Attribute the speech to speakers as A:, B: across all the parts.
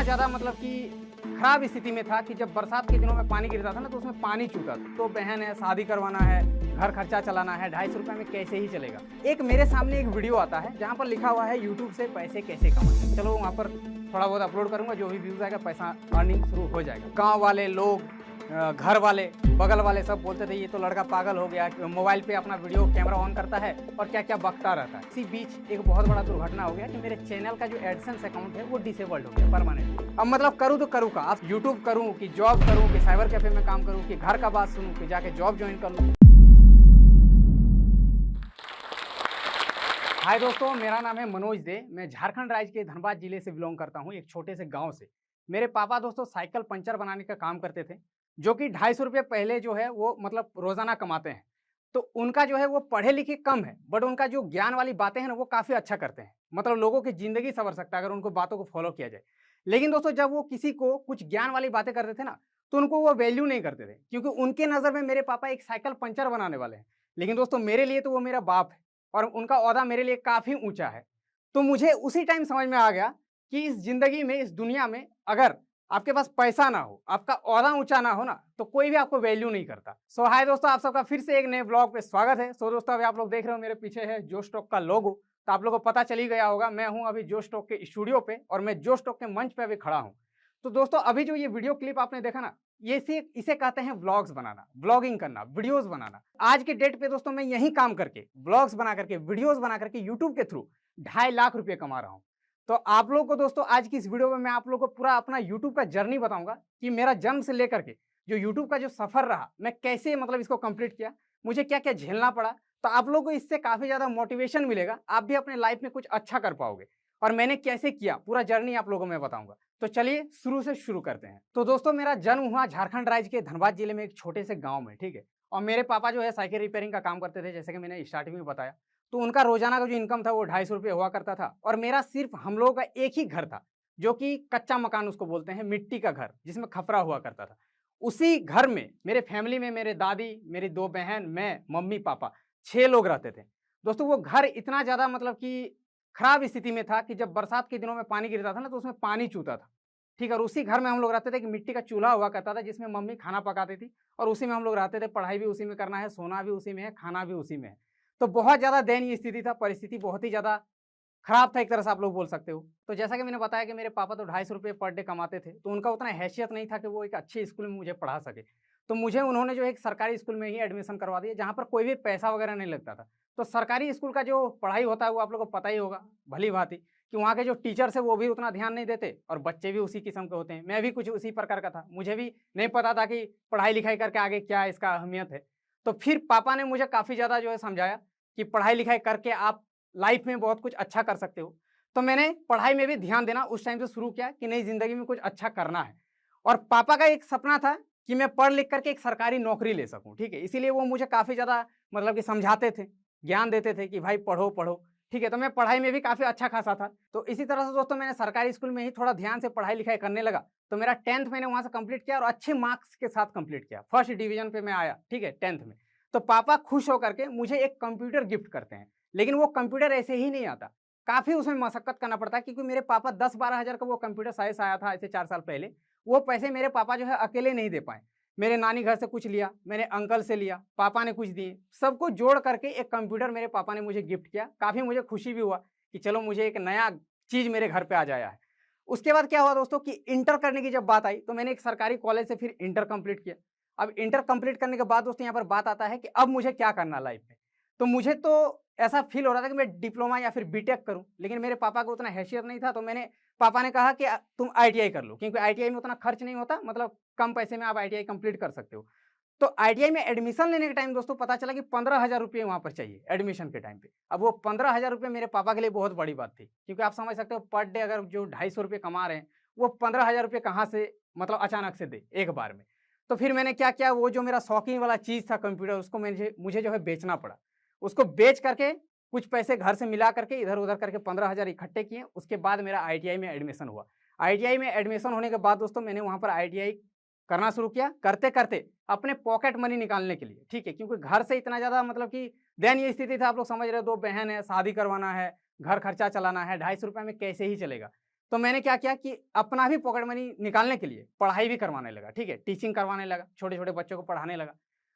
A: इतना ज़्यादा मतलब कि खराब स्थिति में था कि जब बरसात के दिनों में पानी गिरता था ना तो उसमें पानी चूता था। तो बहन है, शादी करवाना है, घर खर्चा चलाना है, 250 रुपये में कैसे ही चलेगा। एक मेरे सामने एक वीडियो आता है जहाँ पर लिखा हुआ है यूट्यूब से पैसे कैसे कमाएं। चलो वहाँ पर थोड़ा बहुत अपलोड करूँगा, जो भी व्यूज़ आएगा पैसा अर्निंग शुरू हो जाएगा। गाँव वाले लोग, घर वाले, बगल वाले सब बोलते थे ये तो लड़का पागल हो गया, मोबाइल पे अपना वीडियो कैमरा ऑन करता है और क्या क्या बकता रहता है। इसी बीच एक बहुत बड़ा दुर्घटना हो गया कि मेरे चैनल का जो एडसेंस अकाउंट है वो डिसेबल्ड हो गया परमानेंट। अब मतलब करूँ तो करूँ का, अब यूट्यूब करूँ कि जॉब करूँ कि साइबर कैफे में काम करूँ कि घर का बात सुनूँ कि जाके जॉब ज्वाइन कर लूँ। हाय दोस्तों, मेरा नाम है मनोज दे। मैं झारखंड राज्य के धनबाद जिले से बिलोंग करता हूँ, एक छोटे से गांव से। मेरे पापा दोस्तों साइकिल पंचर बनाने का काम करते थे, जो कि 250 रुपये पहले जो है वो मतलब रोजाना कमाते हैं। तो उनका जो है वो पढ़े लिखे कम है, बट उनका जो ज्ञान वाली बातें हैं ना वो काफ़ी अच्छा करते हैं। मतलब लोगों की ज़िंदगी संवर सकता है अगर उनको बातों को फॉलो किया जाए। लेकिन दोस्तों जब वो किसी को कुछ ज्ञान वाली बातें करते थे ना तो उनको वो वैल्यू नहीं करते थे, क्योंकि उनके नज़र में मेरे पापा एक साइकिल पंचर बनाने वाले हैं। लेकिन दोस्तों मेरे लिए तो वो मेरा बाप है और उनका ओहदा मेरे लिए काफ़ी ऊँचा है। तो मुझे उसी टाइम समझ में आ गया कि इस ज़िंदगी में, इस दुनिया में अगर आपके पास पैसा ना हो, आपका ओहदा ऊँचा ना हो ना, तो कोई भी आपको वैल्यू नहीं करता। सो हाय दोस्तों, आप सबका फिर से एक नए ब्लॉग पे स्वागत है। सो दोस्तों अभी आप लोग देख रहे हो मेरे पीछे है जो स्टॉक का लोगो, तो आप लोगों को पता चल ही गया होगा मैं हूँ अभी जो स्टॉक के स्टूडियो पे और मैं जो स्टॉक के मंच पे अभी खड़ा हूँ। तो दोस्तों अभी जो ये वीडियो क्लिप आपने देखा ना, ये इसे कहते हैं व्लॉग्स बनाना, ब्लॉगिंग करना, वीडियोस बनाना। आज के डेट पे दोस्तों मैं यही काम करके, ब्लॉग्स बना करके, वीडियोस बना करके यूट्यूब के थ्रू 2.5 लाख रुपए कमा रहा हूँ। तो आप लोगों को दोस्तों आज की इस वीडियो में मैं आप लोगों को पूरा अपना यूट्यूब का जर्नी बताऊंगा कि मेरा जन्म से लेकर के जो यूट्यूब का जो सफर रहा, मैं कैसे मतलब इसको कंप्लीट किया, मुझे क्या क्या झेलना पड़ा। तो आप लोगों को इससे काफी ज्यादा मोटिवेशन मिलेगा, आप भी अपने लाइफ में कुछ अच्छा कर पाओगे। और मैंने कैसे किया पूरा जर्नी आप लोगों को मैं बताऊंगा। तो चलिए शुरू से शुरू करते हैं। तो दोस्तों मेरा जन्म हुआ झारखंड राज्य के धनबाद जिले में एक छोटे से गांव में, ठीक है। और मेरे पापा जो है साइकिल रिपेयरिंग का काम करते थे, जैसे कि मैंने स्टार्टिंग में बताया। तो उनका रोजाना का जो इनकम था वो 250 रुपये हुआ करता था। और मेरा सिर्फ हम लोगों का एक ही घर था, जो कि कच्चा मकान उसको बोलते हैं, मिट्टी का घर जिसमें खपरा हुआ करता था। उसी घर में मेरे फैमिली में मेरे दादी, मेरी 2 बहन, मैं, मम्मी, पापा, 6 लोग रहते थे। दोस्तों वो घर इतना ज्यादा मतलब कि खराब स्थिति में था कि जब बरसात के दिनों में पानी गिरता था ना तो उसमें पानी चूता था, ठीक है। और उसी घर में हम लोग रहते थे कि मिट्टी का चूल्हा हुआ करता था जिसमें मम्मी खाना पकाती थी और उसी में हम लोग रहते थे। पढ़ाई भी उसी में करना है, सोना भी उसी में है, खाना भी उसी में है। तो बहुत ज़्यादा दयनीय स्थिति था, परिस्थिति बहुत ही ज़्यादा खराब था एक तरह से आप लोग बोल सकते हो। तो जैसा कि मैंने बताया कि मेरे पापा तो 250 रुपये पर डे कमाते थे, तो उनका उतना हैसियत नहीं था कि वो एक अच्छे स्कूल में मुझे पढ़ा सके। तो मुझे उन्होंने जो एक सरकारी स्कूल में ही एडमिशन करवा दिया, जहाँ पर कोई भी पैसा वगैरह नहीं लगता था। तो सरकारी स्कूल का जो पढ़ाई होता है वो आप लोगों को पता ही होगा भली भांति, कि वहाँ के जो टीचर्स है वो भी उतना ध्यान नहीं देते और बच्चे भी उसी किस्म के होते हैं। मैं भी कुछ उसी प्रकार का था, मुझे भी नहीं पता था कि पढ़ाई लिखाई करके आगे क्या इसका अहमियत है। तो फिर पापा ने मुझे काफ़ी ज़्यादा जो है समझाया कि पढ़ाई लिखाई करके आप लाइफ में बहुत कुछ अच्छा कर सकते हो। तो मैंने पढ़ाई में भी ध्यान देना उस टाइम से शुरू किया कि नहीं, ज़िंदगी में कुछ अच्छा करना है। और पापा का एक सपना था कि मैं पढ़ लिख करके एक सरकारी नौकरी ले सकूं, ठीक है। इसीलिए वो मुझे काफ़ी ज़्यादा मतलब कि समझाते थे, ज्ञान देते थे कि भाई पढ़ो पढ़ो, ठीक है। तो मैं पढ़ाई में भी काफ़ी अच्छा खासा था। तो इसी तरह से दोस्तों मैंने सरकारी स्कूल में ही थोड़ा ध्यान से पढ़ाई लिखाई करने लगा। तो मेरा 10th मैंने वहाँ से कंप्लीट किया और अच्छे मार्क्स के साथ कंप्लीट किया, फर्स्ट डिवीजन पे मैं आया, ठीक है, 10th में। तो पापा खुश होकर के मुझे एक कंप्यूटर गिफ्ट करते हैं। लेकिन वो कंप्यूटर ऐसे ही नहीं आता, काफ़ी उसमें मशक्कत करना पड़ता है, क्योंकि मेरे पापा 10-12 हज़ार का वो कंप्यूटर साइज आया था ऐसे 4 साल पहले। वो पैसे मेरे पापा जो है अकेले नहीं दे पाए। मेरे नानी घर से कुछ लिया, मेरे अंकल से लिया, पापा ने कुछ दिए, सबको जोड़ करके एक कंप्यूटर मेरे पापा ने मुझे गिफ्ट किया। काफ़ी मुझे खुशी भी हुआ कि चलो मुझे एक नया चीज़ मेरे घर पे आ जाया है। उसके बाद क्या हुआ दोस्तों कि इंटर करने की जब बात आई तो मैंने एक सरकारी कॉलेज से फिर इंटर कंप्लीट किया। अब इंटर कंप्लीट करने के बाद दोस्तों यहाँ पर बात आता है कि अब मुझे क्या करना लाइफ में। तो मुझे तो ऐसा फील हो रहा था कि मैं डिप्लोमा या फिर बीटेक करूं, लेकिन मेरे पापा को उतना हैसियत नहीं था। तो पापा ने कहा कि तुम आईटीआई कर लो, क्योंकि आईटीआई में उतना खर्च नहीं होता, मतलब कम पैसे में आप आईटीआई कंप्लीट कर सकते हो। तो आईटीआई में एडमिशन लेने के टाइम दोस्तों पता चला कि 15,000 रुपये वहाँ पर चाहिए एडमिशन के टाइम पे। अब वो 15,000 रुपये मेरे पापा के लिए बहुत बड़ी बात थी, क्योंकि आप समझ सकते हो पर डे अगर जो 250 रुपये कमा रहे हैं, वो 15,000 रुपये कहाँ से मतलब अचानक से दे एक बार में। तो फिर मैंने क्या किया, वो जो मेरा शौकीन वाला चीज़ था कंप्यूटर, उसको मुझे जो है बेचना पड़ा। उसको बेच करके कुछ पैसे घर से मिला करके इधर उधर करके 15,000 इकट्ठे किए। उसके बाद मेरा आईटीआई में एडमिशन हुआ। आईटीआई में एडमिशन होने के बाद दोस्तों मैंने वहाँ पर आईटीआई करना शुरू किया, करते करते अपने पॉकेट मनी निकालने के लिए, ठीक है, क्योंकि घर से इतना ज़्यादा मतलब कि दयनीय स्थिति था, आप लोग समझ रहे हो, 2 बहन है, शादी करवाना है, घर खर्चा चलाना है, 250 रुपये में कैसे ही चलेगा। तो मैंने क्या किया कि अपना भी पॉकेट मनी निकालने के लिए पढ़ाई भी करवाने लगा, ठीक है? टीचिंग करवाने लगा, छोटे-छोटे बच्चों को पढ़ाने लगा।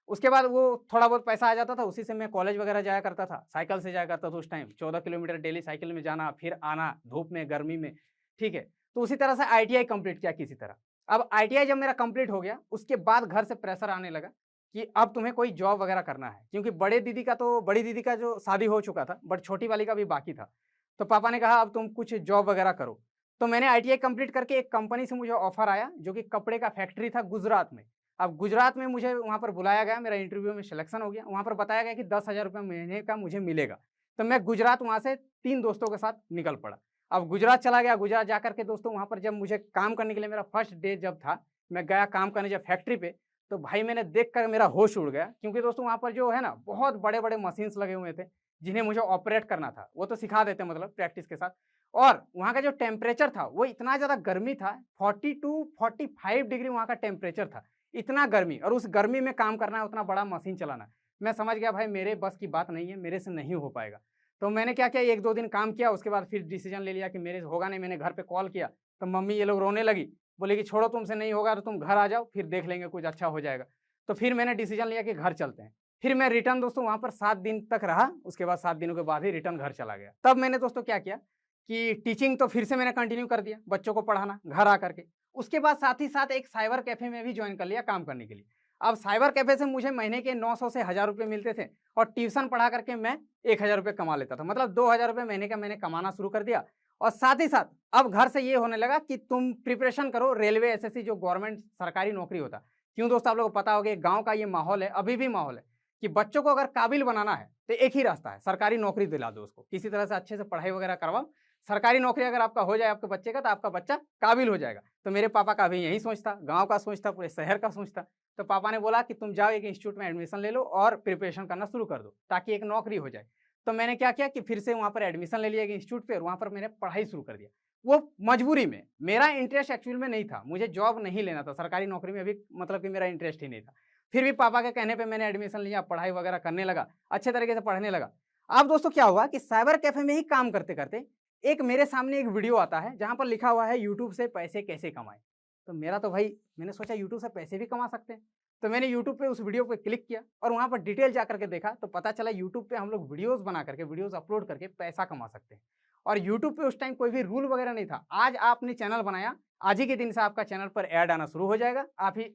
A: उसके बाद वो थोड़ा बहुत पैसा आ जाता था, उसी से मैं कॉलेज वगैरह जाया करता था, साइकिल से जाया करता था उस टाइम, 14 किलोमीटर डेली साइकिल में जाना, फिर आना, धूप में, गर्मी में, ठीक है? तो उसी तरह से आईटीआई कंप्लीट किया किसी तरह। अब आईटीआई जब मेरा कंप्लीट हो गया, उसके बाद घर से प्रेशर आने लगा कि अब तुम्हें कोई जॉब वगैरह करना है, क्योंकि बड़ी दीदी का जो शादी हो चुका था, बट छोटी वाली का भी बाकी था। तो पापा ने कहा अब तुम कुछ जॉब वगैरह करो। तो मैंने आईटीआई कंप्लीट करके एक कंपनी से मुझे ऑफर आया, जो कि कपड़े का फैक्ट्री था गुजरात में। अब गुजरात में मुझे वहाँ पर बुलाया गया, मेरा इंटरव्यू में सिलेक्शन हो गया। वहाँ पर बताया गया कि 10,000 रुपये महीने का मुझे मिलेगा। तो मैं गुजरात वहाँ से 3 दोस्तों के साथ निकल पड़ा। अब गुजरात चला गया, गुजरात जाकर के दोस्तों वहाँ पर जब मुझे काम करने के लिए मेरा फर्स्ट डे जब था, मैं गया काम करने जब फैक्ट्री पे, तो भाई मैंने देख कर मेरा होश उड़ गया, क्योंकि दोस्तों वहाँ पर जो है ना बहुत बड़े-बड़े मशीन्स लगे हुए थे, जिन्हें मुझे ऑपरेट करना था। वो तो सिखा देते मतलब प्रैक्टिस के साथ। और वहाँ का जो टेम्परेचर था वो इतना ज़्यादा गर्मी था, 40 टू 45 डिग्री वहाँ का टेम्परेचर था। इतना गर्मी, और उस गर्मी में काम करना है, उतना बड़ा मशीन चलाना है। मैं समझ गया भाई मेरे बस की बात नहीं है, मेरे से नहीं हो पाएगा। तो मैंने क्या किया, 1-2 दिन काम किया, उसके बाद फिर डिसीजन ले लिया कि मेरे से होगा नहीं। मैंने घर पे कॉल किया, तो मम्मी ये लोग रोने लगी, बोले कि छोड़ो तुमसे नहीं होगा तो तुम घर आ जाओ, फिर देख लेंगे कुछ अच्छा हो जाएगा। तो फिर मैंने डिसीजन लिया कि घर चलते हैं। फिर मैं रिटर्न दोस्तों वहाँ पर 7 दिन तक रहा, उसके बाद 7 दिनों के बाद ही रिटर्न घर चला गया। तब मैंने दोस्तों क्या किया कि टीचिंग तो फिर से मैंने कंटिन्यू कर दिया, बच्चों को पढ़ाना घर आकर के। उसके बाद साथ ही साथ एक साइबर कैफ़े में भी जॉइन कर लिया काम करने के लिए। अब साइबर कैफ़े से मुझे महीने के 900 से 1000 रुपए मिलते थे, और ट्यूशन पढ़ा करके मैं 1000 रुपए कमा लेता था। मतलब 2000 रुपए महीने का मैंने कमाना शुरू कर दिया। और साथ ही साथ अब घर से ये होने लगा कि तुम प्रिपरेशन करो रेलवे, एसएससी, जो गवर्नमेंट सरकारी नौकरी होता है। क्यों दोस्तों, आप लोगों को पता होगा गाँव का ये माहौल है, अभी भी माहौल है कि बच्चों को अगर काबिल बनाना है तो एक ही रास्ता है, सरकारी नौकरी दिला दो उसको। किसी तरह से अच्छे से पढ़ाई वगैरह करवाओ, सरकारी नौकरी अगर आपका हो जाए आपके बच्चे का, तो आपका बच्चा काबिल हो जाएगा। तो मेरे पापा का भी यही सोच था, गाँव का सोच था, पूरे शहर का सोच था। तो पापा ने बोला कि तुम जाओ एक इंस्टीट्यूट में एडमिशन ले लो और प्रिपरेशन करना शुरू कर दो, ताकि एक नौकरी हो जाए। तो मैंने क्या किया कि फिर से वहाँ पर एडमिशन ले लिया एक इंस्टीट्यूट पे, और वहाँ पर मैंने पढ़ाई शुरू कर दिया। वो मजबूरी में, मेरा इंटरेस्ट एक्चुअल में नहीं था, मुझे जॉब नहीं लेना था, सरकारी नौकरी में भी मतलब कि मेरा इंटरेस्ट ही नहीं था। फिर भी पापा के कहने पे मैंने एडमिशन लिया, पढ़ाई वगैरह करने लगा, अच्छे तरीके से पढ़ने लगा। अब दोस्तों क्या हुआ कि साइबर कैफ़े में ही काम करते-करते एक मेरे सामने एक वीडियो आता है, जहाँ पर लिखा हुआ है यूट्यूब से पैसे कैसे कमाएँ। तो मेरा तो भाई, मैंने सोचा यूट्यूब से पैसे भी कमा सकते हैं। तो मैंने यूट्यूब पे उस वीडियो पे क्लिक किया, और वहाँ पर डिटेल जा करके देखा, तो पता चला यूट्यूब पे हम लोग वीडियोज़ बना करके, वीडियोज़ अपलोड करके पैसा कमा सकते हैं। और यूट्यूब पे उस टाइम कोई भी रूल वगैरह नहीं था। आज आपने चैनल बनाया, आज ही के दिन से आपका चैनल पर ऐड आना शुरू हो जाएगा।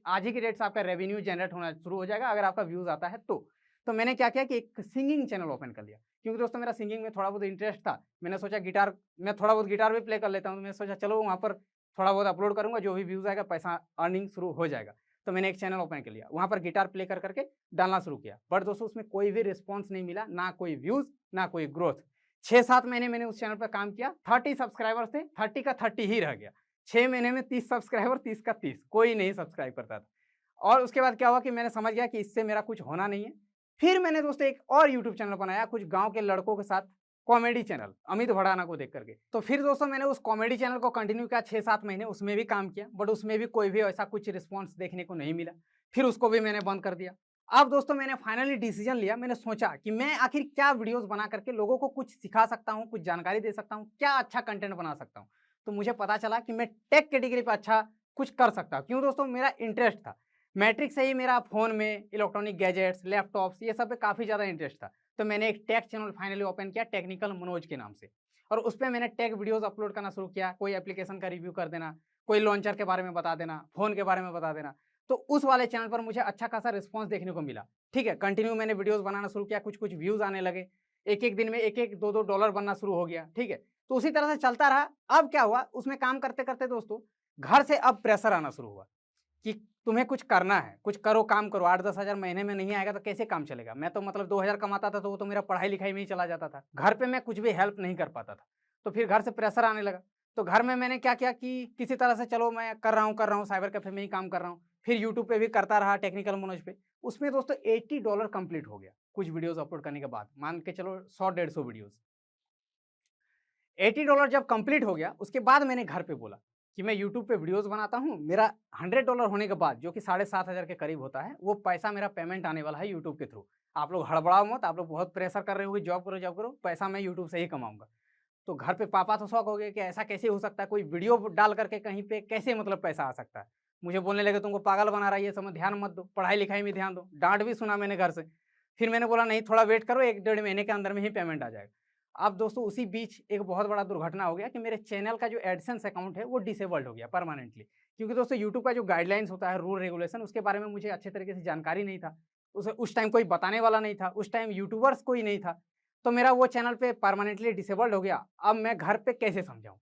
A: आज ही के डेट से आपका रेवेन्यू जनरेट होना शुरू हो जाएगा, अगर आपका व्यूज़ आता है तो। तो मैंने क्या किया कि एक सिंगिंग चैनल ओपन कर लिया, क्योंकि दोस्तों मेरा सिंगिंग में थोड़ा बहुत इंटरेस्ट था। मैंने सोचा मैं थोड़ा बहुत गिटार भी प्ले कर लेता हूँ, तो मैंने सोचा चलो वहाँ पर थोड़ा बहुत अपलोड करूँगा, जो भी व्यूज़ आएगा पैसा अर्निंग शुरू हो जाएगा। तो मैंने एक चैनल ओपन कर लिया, वहाँ पर गिटार प्ले कर करके डालना शुरू किया। बट दोस्तों उसमें कोई भी रिस्पॉन्स नहीं मिला, ना कोई व्यूज़, ना कोई ग्रोथ। 6-7 महीने मैंने उस चैनल पर काम किया, 30 सब्सक्राइबर्स थे, 30 का 30 ही रह गया। 6 महीने में 30 सब्सक्राइबर, 30 का 30, कोई नहीं सब्सक्राइब करता था। और उसके बाद क्या हुआ कि मैंने समझ गया कि इससे मेरा कुछ होना नहीं है। फिर मैंने दोस्तों एक और यूट्यूब चैनल बनाया, कुछ गाँव के लड़कों के साथ, कॉमेडी चैनल, अमित भड़ाना को देख करके। तो फिर दोस्तों मैंने उस कॉमेडी चैनल को कंटिन्यू किया 6-7 महीने, उसमें भी काम किया, बट उसमें भी कोई भी ऐसा कुछ रिस्पॉन्स देखने को नहीं मिला। फिर उसको भी मैंने बंद कर दिया। अब दोस्तों मैंने फाइनली डिसीजन लिया, मैंने सोचा कि मैं आखिर क्या वीडियोज़ बना करके लोगों को कुछ सिखा सकता हूँ, कुछ जानकारी दे सकता हूँ, क्या अच्छा कंटेंट बना सकता हूँ। तो मुझे पता चला कि मैं टेक कैटेगरी पे अच्छा कुछ कर सकता हूँ। क्यों दोस्तों, मेरा इंटरेस्ट था। मैट्रिक से ही मेरा फ़ोन में इलेक्ट्रॉनिक गैजेट्स, लैपटॉप्स, ये सब पे काफ़ी ज़्यादा इंटरेस्ट था। तो मैंने एक टेक चैनल फाइनली ओपन किया, टेक्निकल मनोज के नाम से, और उसपे मैंने टेक वीडियोज़ अपलोड करना शुरू किया। कोई एप्लीकेशन का रिव्यू कर देना, कोई लॉन्चर के बारे में बता देना, फ़ोन के बारे में बता देना। तो उस वाले चैनल पर मुझे अच्छा खासा रिस्पॉन्स देखने को मिला। ठीक है, कंटिन्यू मैंने वीडियोज़ बनाना शुरू किया, कुछ-कुछ व्यूज़ आने लगे। एक-एक दिन में 1-1, 2-2 डॉलर बनना शुरू हो गया, ठीक है। तो उसी तरह से चलता रहा। अब क्या हुआ, उसमें काम करते-करते दोस्तों घर से अब प्रेशर आना शुरू हुआ कि तुम्हें कुछ करना है, कुछ करो, काम करो। 8-10 हज़ार महीने में नहीं आएगा तो कैसे काम चलेगा? मैं तो मतलब 2000 कमाता था, तो वो तो मेरा पढ़ाई-लिखाई में ही चला जाता था। घर पे मैं कुछ भी हेल्प नहीं कर पाता था। तो फिर घर से प्रेशर आने लगा। तो घर में मैंने क्या किया कि किसी तरह से चलो मैं कर रहा हूँ, साइबर कैफ़े में ही काम कर रहा हूँ। फिर यूट्यूब पे भी करता रहा, टेक्निकल मनोज पे। उसमें दोस्तों $80 कंप्लीट हो गया, कुछ वीडियोज़ अपलोड करने के बाद। मान के चलो 100-150 वीडियोज़। $80 जब कंप्लीट हो गया, उसके बाद मैंने घर पे बोला कि मैं यूट्यूब पे वीडियोज़ बनाता हूँ, मेरा $100 होने के बाद, जो कि 7,500 के करीब होता है, वो पैसा मेरा पेमेंट आने वाला है यूट्यूब के थ्रू। आप लोग हड़बड़ाओ मत, आप लोग बहुत प्रेशर कर रहे हो कि जॉब करो, पैसा मैं यूट्यूब से ही कमाऊँगा। तो घर पे पापा तो शौक हो गए कि ऐसा कैसे हो सकता है, कोई वीडियो डाल करके कहीं पे कैसे मतलब पैसा आ सकता है। मुझे बोलने लगे तुमको पागल बना रहा है, ये सब में ध्यान मत दो, पढ़ाई लिखाई में ध्यान दो। डांट भी सुना मैंने घर से। फिर मैंने बोला नहीं, थोड़ा वेट करो, 1 डेढ़ महीने के अंदर में ही पेमेंट आ जाएगा। अब दोस्तों उसी बीच एक बहुत बड़ा दुर्घटना हो गया कि मेरे चैनल का जो एडसेंस अकाउंट है वो डिसेबल्ड हो गया परमानेंटली। क्योंकि दोस्तों यूट्यूब का जो गाइडलाइंस होता है, रूल रेगुलेशन, उसके बारे में मुझे अच्छे तरीके से जानकारी नहीं था। उस टाइम कोई बताने वाला नहीं था, उस टाइम यूट्यूबर्स कोई नहीं था। तो मेरा वो चैनल पे परमानेंटली डिसेबल्ड हो गया। अब मैं घर पे कैसे समझाऊँ?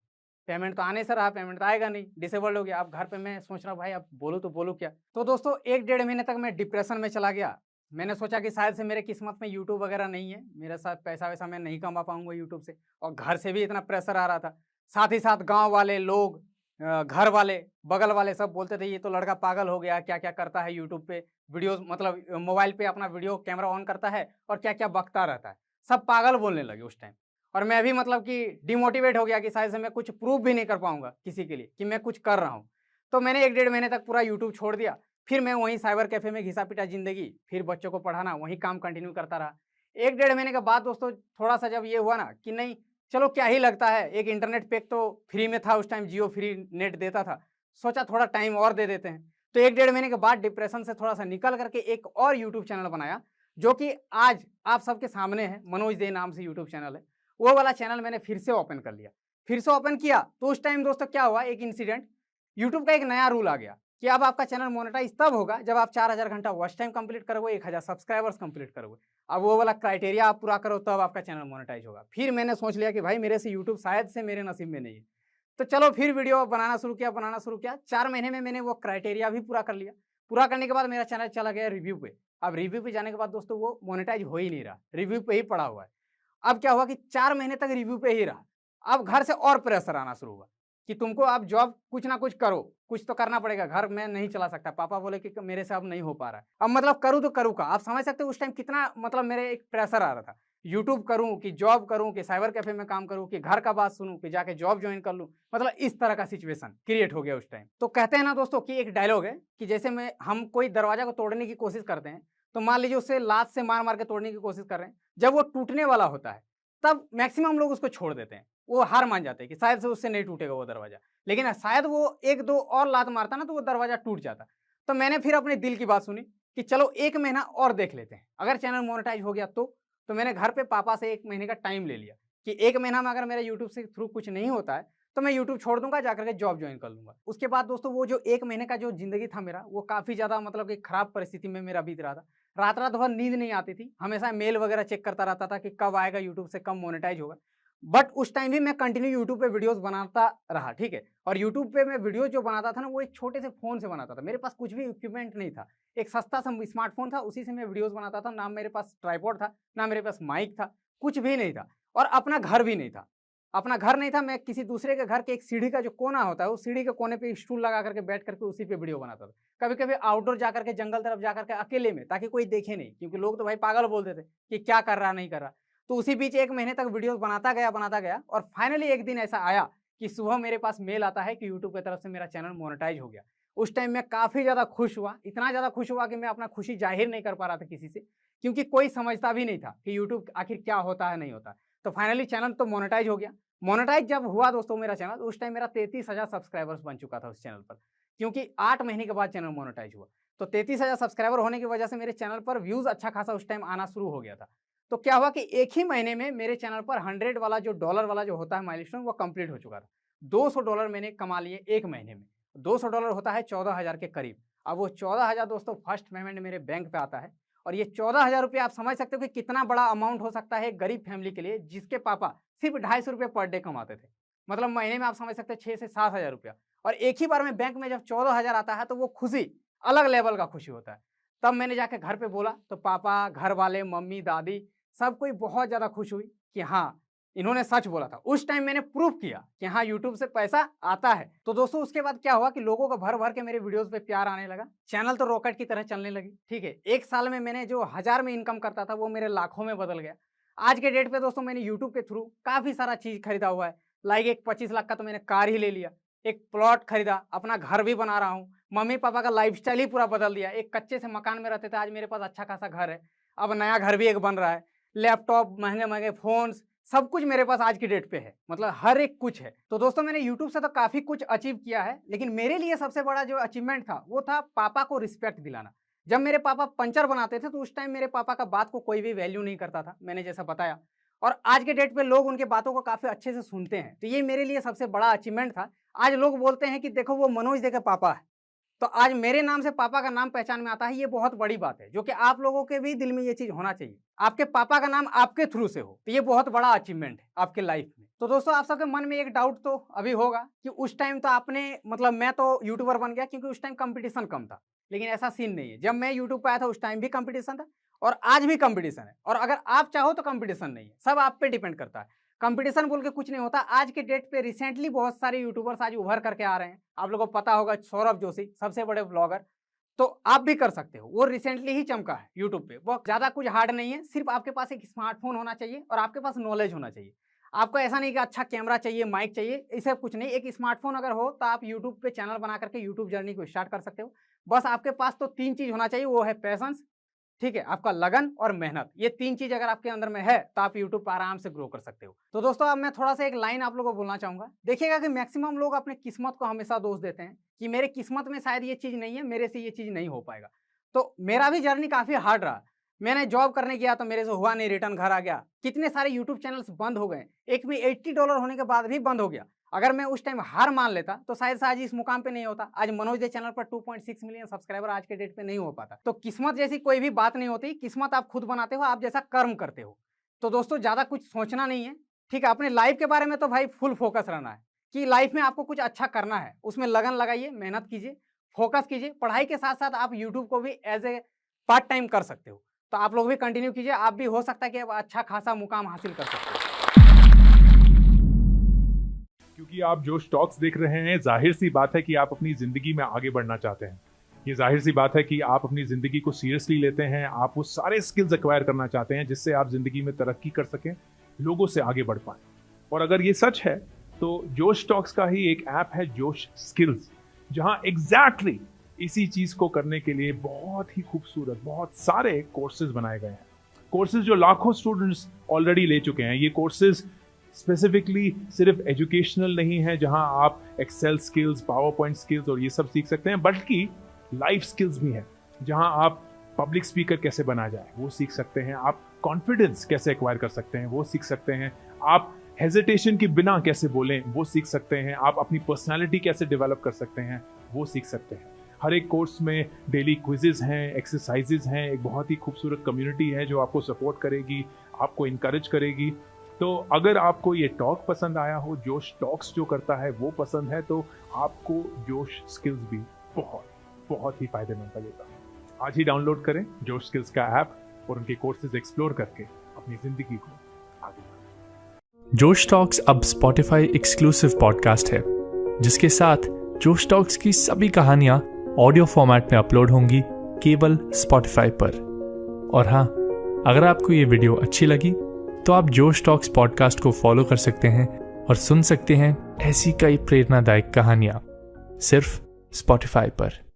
A: पेमेंट तो आने से रहा, पेमेंट तो आएगा नहीं, डिसेबल्ड हो गया। अब घर पे मैं सोच रहा हूँ भाई अब बोलूँ तो बोलूँ क्या? तो दोस्तों 1 डेढ़ महीने तक मैं डिप्रेशन में चला गया। मैंने सोचा कि शायद से मेरे किस्मत में यूट्यूब वगैरह नहीं है, मेरे साथ पैसा-वैसा मैं नहीं कमा पाऊँगा यूट्यूब से, और घर से भी इतना प्रेशर आ रहा था। साथ ही साथ गाँव वाले लोग, घर वाले, बगल वाले सब बोलते थे ये तो लड़का पागल हो गया, क्या-क्या करता है यूट्यूब पे, वीडियोज़ मतलब मोबाइल पे अपना वीडियो कैमरा ऑन करता है और क्या-क्या बकता रहता है। सब पागल बोलने लगे उस टाइम। और मैं भी मतलब कि डिमोटिवेट हो गया कि शायद से मैं कुछ प्रूव भी नहीं कर पाऊँगा किसी के लिए कि मैं कुछ कर रहा हूँ। तो मैंने 1 डेढ़ महीने तक पूरा यूट्यूब छोड़ दिया। फिर मैं वहीं साइबर कैफ़े में घिसा-पिटा ज़िंदगी, फिर बच्चों को पढ़ाना, वहीं काम कंटिन्यू करता रहा। 1 डेढ़ महीने के बाद दोस्तों थोड़ा-सा जब ये हुआ ना कि नहीं, चलो क्या ही लगता है, एक इंटरनेट पैक तो फ्री में था उस टाइम, जियो फ्री नेट देता था। सोचा थोड़ा टाइम और दे देते हैं। तो 1 डेढ़ महीने के बाद डिप्रेशन से थोड़ा-सा निकल कर के एक और यूट्यूब चैनल बनाया, जो कि आज आप सबके सामने है, मनोज दे नाम से यूट्यूब चैनल है। वो वाला चैनल मैंने फिर से ओपन कर लिया। फिर से ओपन किया तो उस टाइम दोस्तों क्या हुआ, एक इंसिडेंट, यूट्यूब का एक नया रूल आ गया कि अब आपका चैनल मोनेटाइज तब होगा जब आप 4000 घंटा वॉच टाइम कंप्लीट करोगे, 1000 सब्सक्राइबर्स कंप्लीट करोगे। अब वो वाला क्राइटेरिया आप पूरा करो तब आपका चैनल मोनेटाइज होगा। फिर मैंने सोच लिया कि भाई मेरे से यूट्यूब शायद से मेरे नसीब में नहीं है। तो चलो फिर वीडियो बनाना शुरू किया। 4 महीने में मैंने वो क्राइटेरिया भी पूरा कर लिया। पूरा करने के बाद मेरा चैनल चला गया रिव्यू पे। अब रिव्यू पे जाने के बाद दोस्तों वो मोनेटाइज हो ही नहीं रहा, रिव्यू पे ही पड़ा हुआ है। अब क्या हुआ कि 4 महीने तक रिव्यू पे ही रहा। अब घर से और प्रेशर आना शुरू हुआ कि तुमको अब जॉब कुछ ना कुछ करो, कुछ तो करना पड़ेगा, घर में नहीं चला सकता। पापा बोले कि मेरे से अब नहीं हो पा रहा है। अब मतलब करूँ तो करूँ क्या? आप समझ सकते हो उस टाइम कितना मतलब मेरे एक प्रेशर आ रहा था। यूट्यूब करूँ कि जॉब करूँ कि साइबर कैफ़े में काम करूँ कि घर का बात सुनूँ कि जाके जॉब जॉइन कर लूँ। मतलब इस तरह का सिचुएशन क्रिएट हो गया उस टाइम। तो कहते हैं ना दोस्तों कि एक डायलॉग है कि जैसे हम कोई दरवाज़ा को तोड़ने की कोशिश करते हैं, तो मान लीजिए उसे लात से मार-मार के तोड़ने की कोशिश कर रहे हैं। जब वो टूटने वाला होता है, तब मैक्सिमम लोग उसको छोड़ देते हैं। वो हार मान जाते हैं कि शायद से उससे नहीं टूटेगा वो दरवाज़ा। लेकिन शायद वो 1-2 और लात मारता ना तो वो दरवाज़ा टूट जाता। तो मैंने फिर अपने दिल की बात सुनी कि चलो 1 महीना और देख लेते हैं, अगर चैनल मोनेटाइज हो गया तो। तो मैंने घर पे पापा से 1 महीने का टाइम ले लिया कि 1 महीना में अगर मेरा यूट्यूब से थ्रू कुछ नहीं होता है, तो मैं यूट्यूब छोड़ दूँगा, जाकर के जॉब जॉइन कर लूँगा। उसके बाद दोस्तों वो जो 1 महीने का जो ज़िंदगी था मेरा, वो काफ़ी ज़्यादा मतलब कि खराब परिस्थिति में मेरा बीत रहा था। रात-रात भर नींद नहीं आती थी, हमेशा मेल वगैरह चेक करता रहता था कि कब आएगा यूट्यूब से, कब मोनेटाइज होगा। बट उस टाइम भी मैं कंटिन्यू यूट्यूब पे वीडियोज़ बनाता रहा, ठीक है? और यूट्यूब पे मैं वीडियो जो बनाता था ना, वो एक छोटे से फ़ोन से बनाता था। मेरे पास कुछ भी इक्विपमेंट नहीं था। एक सस्ता सा स्मार्टफ़ोन था, उसी से मैं वीडियोज़ बनाता था। ना मेरे पास ट्राइपॉड था, ना मेरे पास माइक था, कुछ भी नहीं था, और अपना घर भी नहीं था। अपना घर नहीं था, मैं किसी दूसरे के घर के एक सीढ़ी का जो कोना होता है, उस सीढ़ी के कोने पे स्टूल लगा करके बैठ करके उसी पे वीडियो बनाता था। कभी-कभी आउटडोर जाकर के, जंगल तरफ जाकर के अकेले में, ताकि कोई देखे नहीं, क्योंकि लोग तो भाई पागल बोलते थे कि क्या कर रहा, नहीं कर रहा। तो उसी बीच 1 महीने तक वीडियोज़ बनाता गया और फाइनली एक दिन ऐसा आया कि सुबह मेरे पास मेल आता है कि यूट्यूब की तरफ से मेरा चैनल मोनेटाइज हो गया। उस टाइम मैं काफ़ी ज़्यादा खुश हुआ, इतना ज़्यादा खुश हुआ कि मैं अपना खुशी ज़ाहिर नहीं कर पा रहा था किसी से, क्योंकि कोई समझता भी नहीं था कि यूट्यूब आखिर क्या होता है, नहीं होता है। तो फाइनली चैनल तो मोनेटाइज हो गया। मोनेटाइज जब हुआ दोस्तों मेरा चैनल, उस टाइम मेरा 33,000 सब्सक्राइबर्स बन चुका था उस चैनल पर, क्योंकि 8 महीने के बाद चैनल मोनेटाइज हुआ। तो 33,000 सब्सक्राइबर होने की वजह से मेरे चैनल पर व्यूज़ अच्छा खासा उस टाइम आना शुरू हो गया था। तो क्या हुआ कि एक ही महीने में मेरे चैनल पर 100 वाला जो डॉलर वाला जो होता है माइलस्टोन, वो कंप्लीट हो चुका था। $200 मैंने कमा लिए 1 महीने में। $200 होता है 14,000 के करीब। अब वो 14,000 दोस्तों फर्स्ट पेमेंट मेरे बैंक पे आता है, और ये 14,000 रुपये आप समझ सकते हो कि कितना बड़ा अमाउंट हो सकता है एक गरीब फैमिली के लिए, जिसके पापा सिर्फ ₹250 पर डे कमाते थे। मतलब महीने में आप समझ सकते हैं 6 से 7,000 रुपया, और एक ही बार में बैंक में जब 14,000 आता है तो वो खुशी अलग लेवल का खुशी होता है। तब मैंने जाके घर पे बोला तो पापा, घर वाले, मम्मी, दादी, सब कोई बहुत ज़्यादा खुश हुई कि हाँ, इन्होंने सच बोला था। उस टाइम मैंने प्रूव किया कि हाँ, यूट्यूब से पैसा आता है। तो दोस्तों उसके बाद क्या हुआ कि लोगों का भर-भर के मेरे वीडियोज़ पे प्यार आने लगा। चैनल तो रॉकेट की तरह चलने लगी, ठीक है? 1 साल में मैंने जो 1000 में इनकम करता था, वो मेरे लाखों में बदल गया। आज के डेट पे दोस्तों मैंने यूट्यूब के थ्रू काफ़ी सारा चीज़ खरीदा हुआ है। लाइक एक 25 लाख का तो मैंने कार ही ले लिया, एक प्लॉट खरीदा, अपना घर भी बना रहा हूँ, मम्मी-पापा का लाइफ़स्टाइल ही पूरा बदल दिया। एक कच्चे से मकान में रहते थे, आज मेरे पास अच्छा खासा घर है। अब नया घर भी एक बन रहा है। लैपटॉप, महँगे-महँगे फ़ोन्स, सब कुछ मेरे पास आज की डेट पे है, मतलब हर एक कुछ है। तो दोस्तों मैंने यूट्यूब से तो काफ़ी कुछ अचीव किया है, लेकिन मेरे लिए सबसे बड़ा जो अचीवमेंट था वो था पापा को रिस्पेक्ट दिलाना। जब मेरे पापा पंचर बनाते थे तो उस टाइम मेरे पापा का बात को कोई भी वैल्यू नहीं करता था, मैंने जैसा बताया। और आज के डेट पे लोग उनके बातों को काफ़ी अच्छे से सुनते हैं, तो ये मेरे लिए सबसे बड़ा अचीवमेंट था। आज लोग बोलते हैं कि देखो वो मनोज दे के पापा है, तो आज मेरे नाम से पापा का नाम पहचान में आता है, ये बहुत बड़ी बात है, जो कि आप लोगों के भी दिल में ये चीज़ होना चाहिए। आपके पापा का नाम आपके थ्रू से हो, तो ये बहुत बड़ा अचीवमेंट है आपके लाइफ में। तो दोस्तों आप सबके मन में एक डाउट तो अभी होगा कि उस टाइम तो आपने मतलब मैं तो यूट्यूबर बन गया क्योंकि उस टाइम कंपटीशन कम था, लेकिन ऐसा सीन नहीं है। जब मैं यूट्यूब पे आया था उस टाइम भी कंपटीशन था और आज भी कंपटीशन है, और अगर आप चाहो तो कंपटीशन नहीं है, सब आप पे डिपेंड करता है। कंपटीशन बोल के कुछ नहीं होता। आज के डेट पे रिसेंटली बहुत सारे यूट्यूबर्स आज उभर करके आ रहे हैं, आप लोगों को पता होगा सौरभ जोशी सबसे बड़े ब्लॉगर, तो आप भी कर सकते हो। वो रिसेंटली ही चमका है यूट्यूब पे, वो ज़्यादा कुछ हार्ड नहीं है, सिर्फ आपके पास एक स्मार्टफोन होना चाहिए और आपके पास नॉलेज होना चाहिए। आपको ऐसा नहीं कि अच्छा कैमरा चाहिए, माइक चाहिए, इसे कुछ नहीं, एक स्मार्टफोन अगर हो तो आप यूट्यूब पे चैनल बना करके यूट्यूब जर्नी को स्टार्ट कर सकते हो। बस आपके पास तो 3 चीज़ होना चाहिए, वो है पैशंस, ठीक है, आपका लगन और मेहनत। ये 3 चीज अगर आपके अंदर में है तो आप यूट्यूब पर आराम से ग्रो कर सकते हो। तो दोस्तों अब मैं थोड़ा सा एक लाइन आप लोगों को बोलना चाहूंगा। देखिएगा कि मैक्सिमम लोग अपने किस्मत को हमेशा दोष देते हैं कि मेरे किस्मत में शायद ये चीज नहीं है, मेरे से ये चीज नहीं हो पाएगा। तो मेरा भी जर्नी काफी हार्ड रहा। मैंने जॉब करने गया तो मेरे से हुआ नहीं, रिटर्न घर आ गया। कितने सारे यूट्यूब चैनल्स बंद हो गए, एक में $80 होने के बाद भी बंद हो गया। अगर मैं उस टाइम हार मान लेता तो शायद आज इस मुकाम पे नहीं होता। आज मनोज दे चैनल पर 2.6 मिलियन सब्सक्राइबर आज के डेट पे नहीं हो पाता। तो किस्मत जैसी कोई भी बात नहीं होती, किस्मत आप खुद बनाते हो, आप जैसा कर्म करते हो। तो दोस्तों ज़्यादा कुछ सोचना नहीं है, ठीक है। अपने लाइफ के बारे में तो भाई फुल फोकस रहना है कि लाइफ में आपको कुछ अच्छा करना है, उसमें लगन लगाइए, मेहनत कीजिए, फोकस कीजिए। पढ़ाई के साथ साथ आप यूट्यूब को भी एज ए पार्ट टाइम कर सकते हो, तो आप लोग भी कंटिन्यू कीजिए। आप भी हो सकता है कि अच्छा खासा मुकाम हासिल कर सकते हो।
B: क्योंकि आप जो स्टॉक्स देख रहे हैं, जाहिर सी बात है कि आप अपनी ज़िंदगी में आगे बढ़ना चाहते हैं। ये जाहिर सी बात है कि आप अपनी ज़िंदगी को सीरियसली लेते हैं। आप वो सारे स्किल्स एक्वायर करना चाहते हैं जिससे आप ज़िंदगी में तरक्की कर सकें, लोगों से आगे बढ़ पाएं। और अगर ये सच है तो जोश स्टॉक्स का ही एक ऐप है जोश स्किल्स, जहां एग्जैक्टली इसी चीज़ को करने के लिए बहुत ही खूबसूरत बहुत सारे कोर्सेज बनाए गए हैं। कोर्सेज जो लाखों स्टूडेंट्स ऑलरेडी ले चुके हैं। ये कोर्सेज स्पेसिफिकली सिर्फ एजुकेशनल नहीं है जहां आप excel skills, power point skills और ये सब सीख सकते हैं, बल्कि लाइफ स्किल्स भी हैं जहां आप पब्लिक स्पीकर कैसे बना जाए वो सीख सकते हैं, आप कॉन्फिडेंस कैसे एक्वायर कर सकते हैं वो सीख सकते हैं, आप हेजिटेशन के बिना कैसे बोलें वो सीख सकते हैं, आप अपनी पर्सनालिटी कैसे डेवलप कर सकते हैं वो सीख सकते हैं। हर एक कोर्स में डेली क्विजेज हैं, एक्सरसाइजेज हैं, एक बहुत ही खूबसूरत कम्युनिटी है जो आपको सपोर्ट करेगी, आपको इनकरेज करेगी। तो अगर आपको ये टॉक पसंद आया हो, जोश टॉक्स जो करता है वो पसंद है, तो आपको जोश स्किल्स भी बहुत बहुत ही फायदेमंद लगेगा। आज ही डाउनलोड करें जोश स्किल्स का ऐप और उनके कोर्सेज एक्सप्लोर करके अपनी जिंदगी को आगे बढ़ाएं।
C: जोश टॉक्स अब स्पॉटिफाई एक्सक्लूसिव पॉडकास्ट है, जिसके साथ जोश टॉक्स की सभी कहानियां ऑडियो फॉर्मेट में अपलोड होंगी केवल स्पॉटिफाई पर। और हाँ, अगर आपको ये वीडियो अच्छी लगी तो आप जोश टॉक्स पॉडकास्ट को फॉलो कर सकते हैं और सुन सकते हैं ऐसी कई प्रेरणादायक कहानियां सिर्फ स्पॉटिफाई पर।